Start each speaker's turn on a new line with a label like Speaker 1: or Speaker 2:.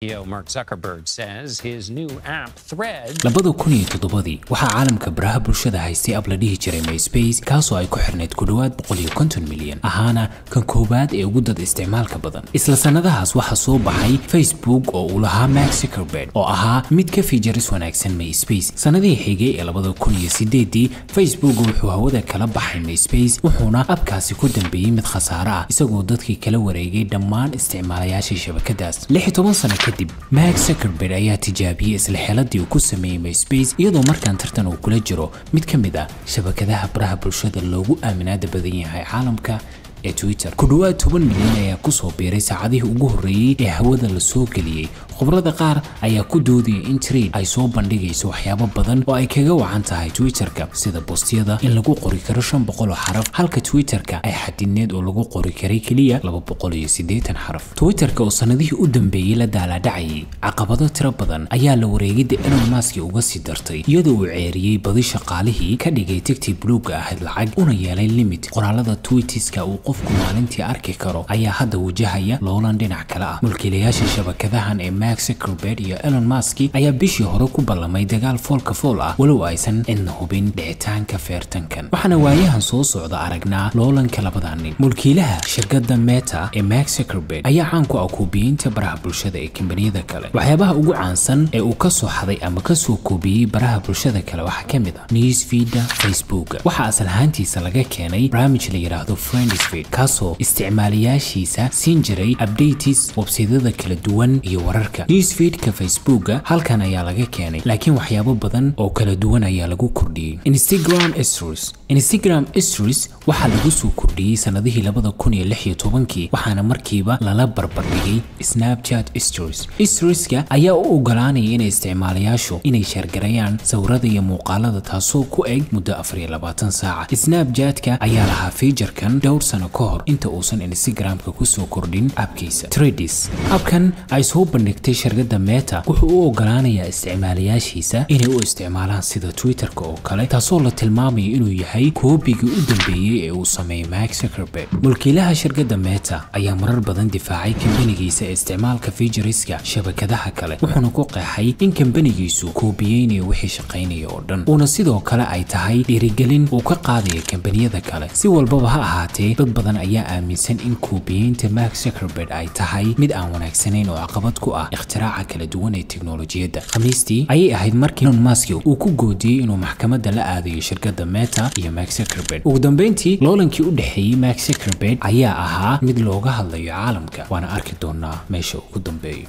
Speaker 1: CEO Mark Zuckerberg says his new app Threads
Speaker 2: 2007 waxaa caalamka baraha bulshada haystay ab la dhihi jiray MySpace kaasoo ay ku xirneyd ku dhawaad 150 milyan ahaana kan koobaad ee ugu dad isticmaalka badan isla sanadahaas waxaa soo baxay Facebook oo uu lahaa Mark Zuckerberg oo ahaa mid ka features wanaagsan MySpace sanadihii xigay ee 2008 Facebook wuxuu hawada kala baxay MySpace wuxuuna abkaasi ku dambeeyay mid khasaare ah isagoo dadkii kala wareegay dhammaan isticmaalayaasha shabakadaas 16 sano kadib Mark Zuckerberg ayaa tijaabiyay isla xeeladii uu ku sameeyay MySpace iyadoo markaan tartan uu kula jiro mid ka mid ah shabakadaha baraha bulshada loogu aaminaada badan yahay caalamka ee Twitter ku dhawaad 10 milyan ayaa ku soo biiray saacadihii ugu horeeyay ee hawada la soo galiyay khibrada qaar ayaa ku doodayay in Threads ay soo bandhigayso waxyaabo badan oo ay kaga wacan tahay Twitterka sida postiyada in lagu qori karo 500 xaraf halka Twitterka ay xadineed oo lagu qori karay kaliya 280 xaraf Twitterka oo sanadihii u dambeeyay la daaladhacay caqabado tiro badan ayaa la wareegay Elon Musk uga sii dartay iyadoo uu ceeriyay badi shaqaalihii ka dhigay TikTok blog ahayd lacag una yeelay limit qoraalada tweetska uu qofku maalintii arki karo ayaa hadda wajahaya loolan dhinac kale ah mulkiilayaasha shabakadahan ee Mark Zuckerberg iyo Elon Musk ayaa bishii hore ku ballamay dagaal foolka fool ah walow aysan cidna hubin dhicitaanka feertankan waxaana waayahan soo socda aragnaa loolanka labadan nin mulkiilaha shirkadda Meta ee Mark Zuckerberg ayaa caan ku ah koobiyinta baraha bulshada ee kambaniyada kale waxyaabaha ugu caansan ee uu ka soo xaday ama ka soo koobiyay baraha bulshada kale waxa kamid ah newsfeed Facebook waxa asal ahaantiisa laga keenay barnaamij la yiraahdo Friendsfeed kaasoo isticmaalayaashiisa siin jiray updates website-yada kala duwan iyo wararka newsfeed-ka Facebook halkan ayaa laga keenay laakiin waxyaabo badan oo kala duwan ayaa lagu kordhiyay Instagram Stories waxa lagu soo kordhiyay sanadihii 2016 waxaana markiiba lala barbardhigay Snapchat Storieska ayaa u ogolaanaya in isticmaalayaashu inay sheergarayaan sawirada iyo muuqaalada taasoo ku eg muddo 24 saac Snapchat-ka ayaa lahaa feature-kan dhowr sano ka hor inta uusan Instagram-ka ku soo kordhin abkiisa Threads abkan ay soo bandhigtay shirkadda Meta wuxuu u ogolaanayaa isticmaalayaashiisa inay u isticmaalaan sida Twitterka oo kale taasoo la tilmaamayo inuu yahay koobigii u dambeeyay ee uu sameeyay Mark Zuckerberg mulkiilaha shirkadda Meta ayaa marar badan difaacay kambanigiisa ee isticmaalka featureska shabakadaha kale wuxuuna ku qeexay in kambanigiisu koobiyeynayo wixii shaqeynaya oo dhan una sidoo kale ay tahay dhiirigelin uu ka qaadayo kambaniyada kale si walbaba ha ahaatee dad badan ayaa aaminsan in koobiyeynta Mark Zuckerberg ay tahay mid aan wanaagsanayn oo caqabad ku ah ikhtiraca kala duwan ee teknolojiyadda khamiistii ayay ahayd markii Elon Musk uu ku goodiyay inuu maxkamadda la aadayo shirkadda Meta iyo Mark Zuckerberg ugu dambeyntii loolankii u dhaxeeyay Mark Zuckerberg ayaa ahaa mid looga hadlayo caalamka waana arki doonaa meesha ugu dambeeyo